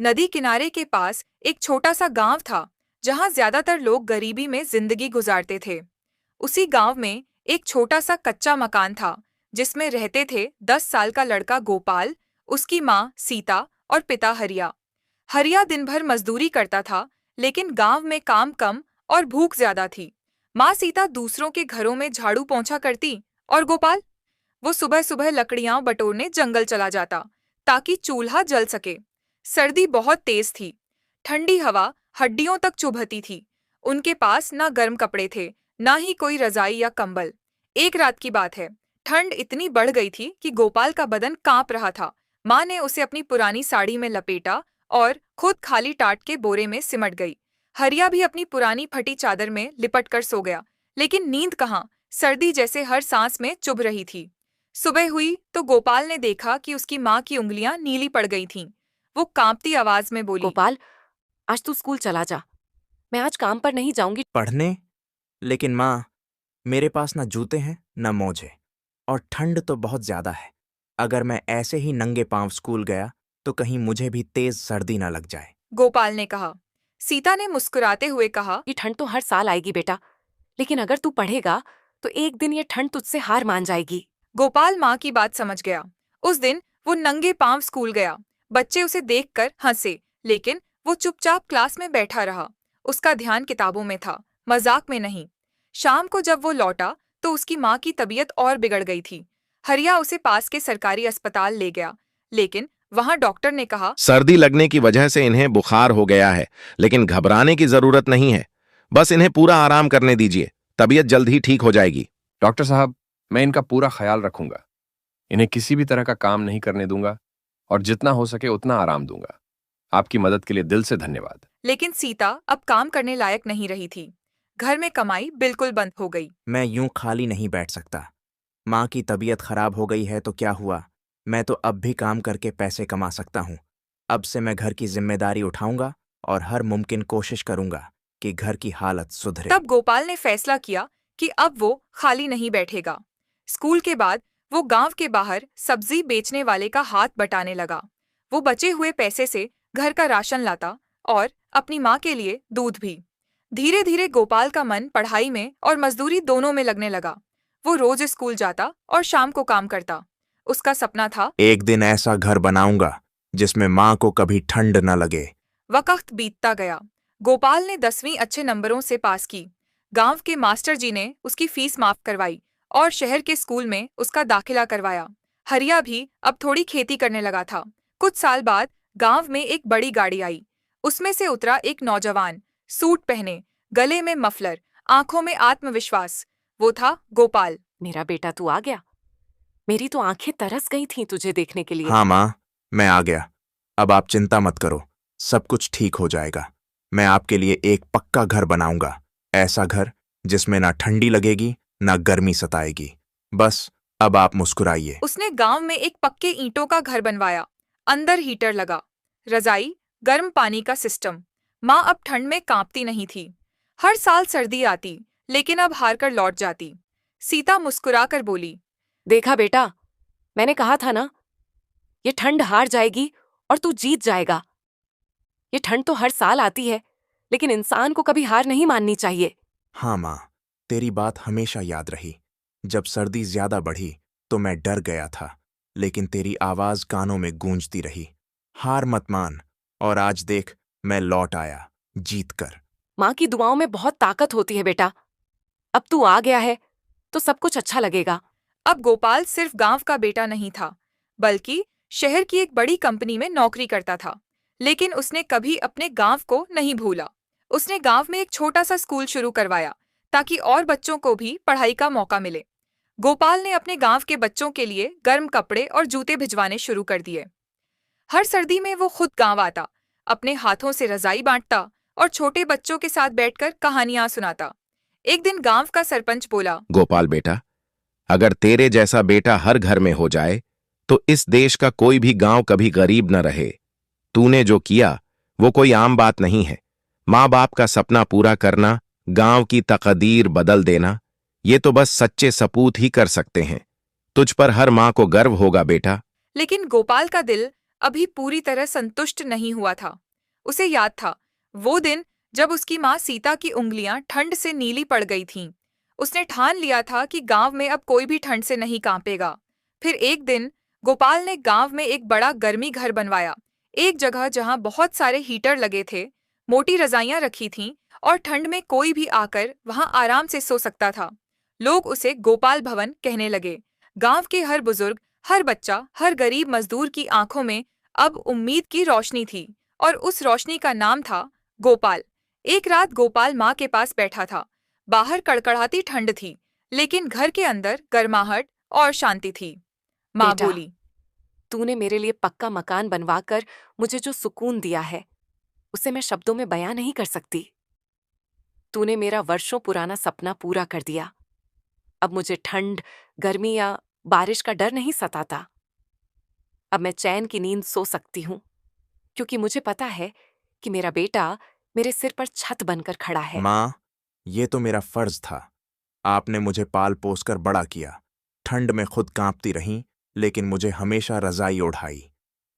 नदी किनारे के पास एक छोटा सा गांव था जहां ज्यादातर लोग गरीबी में जिंदगी गुजारते थे। उसी गांव में एक छोटा सा कच्चा मकान था जिसमें रहते थे 10 साल का लड़का गोपाल, उसकी माँ सीता और पिता हरिया। हरिया दिन भर मजदूरी करता था, लेकिन गांव में काम कम और भूख ज्यादा थी। माँ सीता दूसरों के घरों में झाड़ू पोंछा करती और गोपाल, वो सुबह सुबह लकड़ियां बटोरने जंगल चला जाता ताकि चूल्हा जल सके। सर्दी बहुत तेज थी, ठंडी हवा हड्डियों तक चुभती थी। उनके पास ना गर्म कपड़े थे, ना ही कोई रजाई या कंबल। एक रात की बात है, ठंड इतनी बढ़ गई थी कि गोपाल का बदन कांप रहा था। माँ ने उसे अपनी पुरानी साड़ी में लपेटा और खुद खाली टाट के बोरे में सिमट गई। हरिया भी अपनी पुरानी फटी चादर में लिपट कर सो गया, लेकिन नींद कहाँ, सर्दी जैसे हर सांस में चुभ रही थी। सुबह हुई तो गोपाल ने देखा कि उसकी माँ की उंगलियां नीली पड़ गई थीं। वो कांपती आवाज में बोली, गोपाल, आज तू स्कूल चला जा। मैं आज काम पर नहीं जाऊंगी। पढ़ने? लेकिन माँ, मेरे पास ना जूते हैं ना मोजे, और ठंड तो बहुत ज्यादा है। अगर मैं ऐसे ही नंगे पांव स्कूल गया तो कहीं मुझे भी तेज सर्दी ना लग जाए। गोपाल ने कहा। सीता ने मुस्कुराते हुए कहा, ये ठंड तो हर साल आएगी बेटा, लेकिन अगर तू पढ़ेगा तो एक दिन ये ठंड तुझसे हार मान जाएगी। गोपाल माँ की बात समझ गया। उस दिन वो नंगे पांव स्कूल गया। बच्चे उसे देखकर हंसे, लेकिन वो चुपचाप क्लास में बैठा रहा। उसका ध्यान किताबों में था, मजाक में नहीं। शाम को जब वो लौटा तो उसकी माँ की तबीयत और बिगड़ गई थी। हरिया उसे पास के सरकारी अस्पताल ले गया, लेकिन वहां डॉक्टर ने कहा, सर्दी लगने की वजह से इन्हें बुखार हो गया है, लेकिन घबराने की जरूरत नहीं है। बस इन्हें पूरा आराम करने दीजिए, तबीयत जल्द ही ठीक हो जाएगी। डॉक्टर साहब, मैं इनका पूरा ख्याल रखूंगा। इन्हें किसी भी तरह का काम नहीं करने दूंगा और जितना हो सके उतना आराम दूंगा। आपकी मदद के लिए दिल से धन्यवाद। लेकिन सीता अब काम करने लायक नहीं रही थी। घर में कमाई बिल्कुल बंद हो गई। मैं यूं खाली नहीं बैठ सकता। माँ की तबीयत खराब हो गई है तो क्या हुआ, मैं तो अब भी काम करके पैसे कमा सकता हूँ। अब से मैं घर की जिम्मेदारी उठाऊंगा और हर मुमकिन कोशिश करूंगा कि घर की हालत सुधरे। तब गोपाल ने फैसला किया कि अब वो खाली नहीं बैठेगा। स्कूल के बाद वो गांव के बाहर सब्जी बेचने वाले का हाथ बटाने लगा। वो बचे हुए पैसे से घर का राशन लाता और अपनी माँ के लिए दूध भी। धीरे धीरे गोपाल का मन पढ़ाई में और मजदूरी दोनों में लगने लगा। वो रोज स्कूल जाता और शाम को काम करता। उसका सपना था, एक दिन ऐसा घर बनाऊंगा जिसमें माँ को कभी ठंड न लगे। वक्त बीतता गया। गोपाल ने 10वीं अच्छे नंबरों से पास की। गांव के मास्टर जी ने उसकी फीस माफ करवाई और शहर के स्कूल में उसका दाखिला करवाया। हरिया भी अब थोड़ी खेती करने लगा था। कुछ साल बाद गांव में एक बड़ी गाड़ी आई। उसमें से उतरा एक नौजवान, सूट पहने, गले में मफलर, आंखों में आत्मविश्वास। वो था गोपाल। मेरा बेटा तू आ गया। मेरी तो आंखें तरस गई थीं तुझे देखने के लिए। हाँ माँ, मैं आ गया। अब आप चिंता मत करो, सब कुछ ठीक हो जाएगा। मैं आपके लिए एक पक्का घर बनाऊंगा, ऐसा घर जिसमें ना ठंडी लगेगी ना गर्मी सताएगी। बस अब आप मुस्कुराइए। उसने गांव में एक पक्के ईंटों का घर बनवाया। अंदर हीटर लगा, रजाई, गर्म पानी का सिस्टम। माँ अब ठंड में कांपती नहीं थी। हर साल सर्दी आती, लेकिन अब हार कर लौट जाती। सीता मुस्कुराकर बोली, देखा बेटा, मैंने कहा था ना, ये ठंड हार जाएगी और तू जीत जाएगा। ये ठंड तो हर साल आती है, लेकिन इंसान को कभी हार नहीं माननी चाहिए। हाँ माँ, तेरी बात हमेशा याद रही। जब सर्दी ज्यादा बढ़ी तो मैं डर गया था, लेकिन तेरी आवाज कानों में गूंजती रही, हार मत मान। और आज देख, मैं लौट आया, जीत कर। माँ की दुआओं में बहुत ताकत होती है बेटा। अब तू आ गया है तो सब कुछ अच्छा लगेगा। अब गोपाल सिर्फ गांव का बेटा नहीं था, बल्कि शहर की एक बड़ी कंपनी में नौकरी करता था। लेकिन उसने कभी अपने गांव को नहीं भूला। उसने गांव में एक छोटा सा स्कूल शुरू करवाया ताकि और बच्चों को भी पढ़ाई का मौका मिले। गोपाल ने अपने गांव के बच्चों के लिए गर्म कपड़े और जूते भिजवाने शुरू कर दिए। हर सर्दी में वो खुद गांव आता, अपने हाथों से रजाई बांटता और छोटे बच्चों के साथ बैठकर कहानियां सुनाता। एक दिन गांव का सरपंच बोला, गोपाल बेटा, अगर तेरे जैसा बेटा हर घर में हो जाए तो इस देश का कोई भी गांव कभी गरीब न रहे। तूने जो किया वो कोई आम बात नहीं है। माँ बाप का सपना पूरा करना, गांव की तकदीर बदल देना, ये तो बस सच्चे सपूत ही कर सकते हैं। तुझ पर हर माँ को गर्व होगा बेटा। लेकिन गोपाल का दिल अभी पूरी तरह संतुष्ट नहीं हुआ था। उसे याद था वो दिन जब उसकी माँ सीता की उंगलियां ठंड से नीली पड़ गई थीं। उसने ठान लिया था कि गांव में अब कोई भी ठंड से नहीं कांपेगा। फिर एक दिन गोपाल ने गांव में एक बड़ा गर्मी घर बनवाया, एक जगह जहां बहुत सारे हीटर लगे थे, मोटी रजाइयां रखी थीं और ठंड में कोई भी आकर वहां आराम से सो सकता था। लोग उसे गोपाल भवन कहने लगे। गांव के हर बुजुर्ग, हर बच्चा, हर गरीब मजदूर की आंखों में अब उम्मीद की रोशनी थी और उस रोशनी का नाम था गोपाल। एक रात गोपाल माँ के पास बैठा था। बाहर कड़कड़ाती ठंड थी, लेकिन घर के अंदर गर्माहट और शांति थी। माँ बेटा, बोली, तूने मेरे लिए पक्का मकान बनवाकर मुझे जो सुकून दिया है उसे मैं शब्दों में बयां नहीं कर सकती। तूने मेरा वर्षों पुराना सपना पूरा कर दिया। अब मुझे ठंड, गर्मी या बारिश का डर नहीं सताता। अब मैं चैन की नींद सो सकती हूँ, क्योंकि मुझे पता है कि मेरा बेटा मेरे सिर पर छत बनकर खड़ा है। माँ, ये तो मेरा फर्ज था। आपने मुझे पाल पोस कर बड़ा किया। ठंड में खुद कांपती रहीं, लेकिन मुझे हमेशा रजाई ओढ़ाई।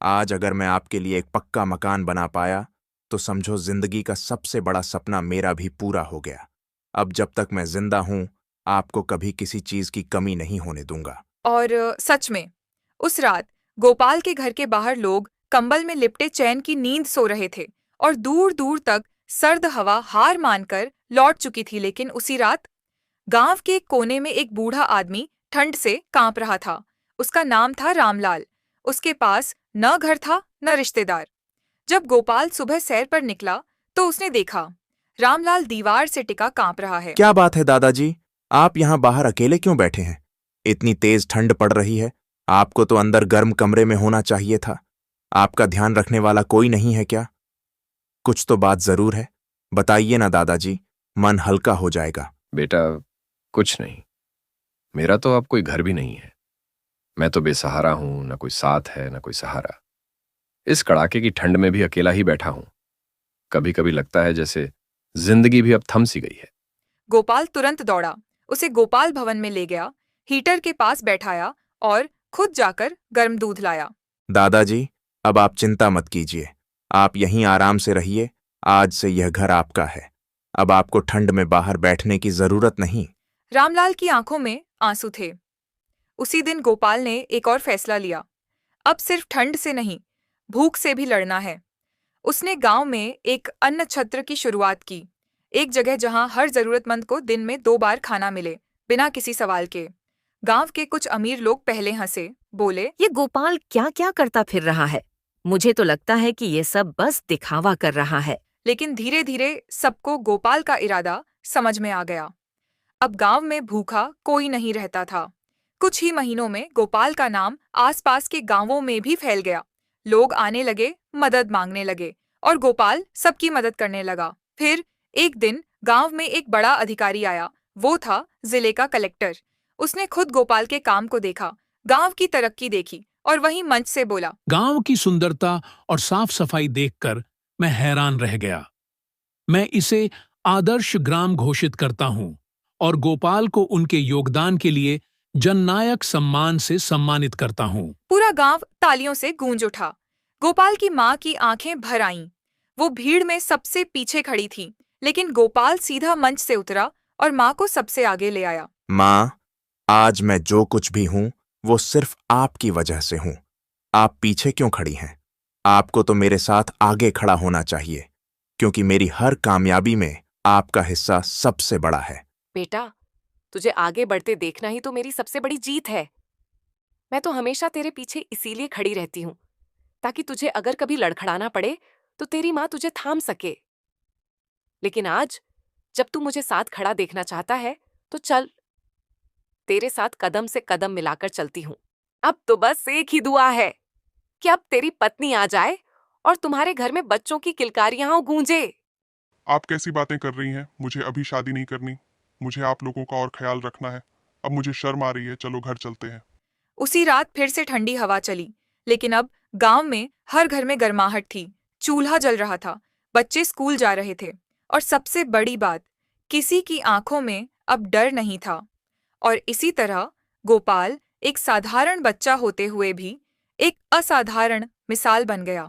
आज अगर मैं आपके लिए एक पक्का मकान बना पाया, तो समझो जिंदगी का सबसे बड़ा सपना मेरा भी पूरा हो गया। अब जब तक मैं जिंदा हूं, आपको कभी किसी चीज की कमी नहीं होने दूंगा। और सच में उस रात गोपाल के घर के बाहर लोग कंबल में लिपटे चैन की नींद सो रहे थे और दूर दूर तक सर्द हवा हार मानकर लौट चुकी थी। लेकिन उसी रात गांव के एक कोने में एक बूढ़ा आदमी ठंड से कांप रहा था। उसका नाम था रामलाल। उसके पास न घर था न रिश्तेदार। जब गोपाल सुबह सैर पर निकला तो उसने देखा रामलाल दीवार से टिका कांप रहा है। क्या बात है दादाजी, आप यहाँ बाहर अकेले क्यों बैठे हैं? इतनी तेज ठंड पड़ रही है। आपको तो अंदर गर्म कमरे में होना चाहिए था। आपका ध्यान रखने वाला कोई नहीं है क्या? कुछ तो बात जरूर है, बताइए ना दादाजी, मन हल्का हो जाएगा। बेटा, कुछ नहीं। मेरा तो अब कोई घर भी नहीं है। मैं तो बेसहारा हूं, न कोई साथ है न कोई सहारा। इस कड़ाके की ठंड में भी अकेला ही बैठा हूं। कभी कभी लगता है जैसे जिंदगी भी अब थम सी गई है। गोपाल तुरंत दौड़ा, उसे गोपाल भवन में ले गया, हीटर के पास बैठाया और खुद जाकर गर्म दूध लाया। दादाजी, अब आप चिंता मत कीजिए। आप यहीं आराम से रहिए। आज से यह घर आपका है। अब आपको ठंड में बाहर बैठने की जरूरत नहीं। रामलाल की आंखों में आंसू थे। उसी दिन गोपाल ने एक और फैसला लिया। अब सिर्फ ठंड से नहीं, भूख से भी लड़ना है। उसने गांव में एक अन्न छत्र की शुरुआत की, एक जगह जहां हर जरूरतमंद को दिन में 2 बार खाना मिले, बिना किसी सवाल के। गांव के कुछ अमीर लोग पहले हंसे, बोले, ये गोपाल क्या क्या करता फिर रहा है? मुझे तो लगता है कि ये सब बस दिखावा कर रहा है। लेकिन धीरे धीरे सबको गोपाल का इरादा समझ में आ गया। अब गांव में भूखा कोई नहीं रहता था। कुछ ही महीनों में गोपाल का नाम आसपास के गांवों में भी फैल गया। लोग आने लगे, मदद मांगने लगे और गोपाल सबकी मदद करने लगा। फिर एक दिन गांव में एक बड़ा अधिकारी आया। वो था जिले का कलेक्टर। उसने खुद गोपाल के काम को देखा, गांव की तरक्की देखी और वहीं मंच से बोला, गांव की सुंदरता और साफ सफाई देखकर मैं हैरान रह गया। मैं इसे आदर्श ग्राम घोषित करता हूं और गोपाल को उनके योगदान के लिए जननायक सम्मान से सम्मानित करता हूं। पूरा गांव तालियों से गूंज उठा। गोपाल की माँ की आंखें भर आईं। वो भीड़ में सबसे पीछे खड़ी थी, लेकिन गोपाल सीधा मंच से उतरा और माँ को सबसे आगे ले आया। माँ, आज मैं जो कुछ भी हूं, वो सिर्फ आपकी वजह से हूं। आप पीछे क्यों खड़ी हैं? आपको तो मेरे साथ आगे खड़ा होना चाहिए, क्योंकि मेरी हर कामयाबी में आपका हिस्सा सबसे बड़ा है। बेटा, तुझे आगे बढ़ते देखना ही तो मेरी सबसे बड़ी जीत है। मैं तो हमेशा तेरे पीछे इसीलिए खड़ी रहती हूँ, ताकि तुझे अगर कभी लड़खड़ाना पड़े तो तेरी माँ तुझे थाम सके। लेकिन आज जब तू मुझे साथ खड़ा देखना चाहता है तो चल, तेरे साथ कदम से कदम मिलाकर चलती हूँ। अब तो बस एक ही दुआ है कि अब तेरी पत्नी आ जाए और तुम्हारे घर में बच्चों की किलकारियां गूंजे। आप कैसी बातें कर रही हैं? मुझे अभी शादी नहीं करनी। मुझे आप लोगों का और ख्याल रखना है। अब मुझे शर्म आ रही है। चलो घर चलते हैं। उसी रात फिर से ठंडी हवा चली, लेकिन अब गांव में हर घर में गर्माहट थी। चूल्हा जल रहा था, बच्चे स्कूल जा रहे थे और सबसे बड़ी बात, किसी की आंखों में अब डर नहीं था। और इसी तरह गोपाल एक साधारण बच्चा होते हुए भी एक असाधारण मिसाल बन गया।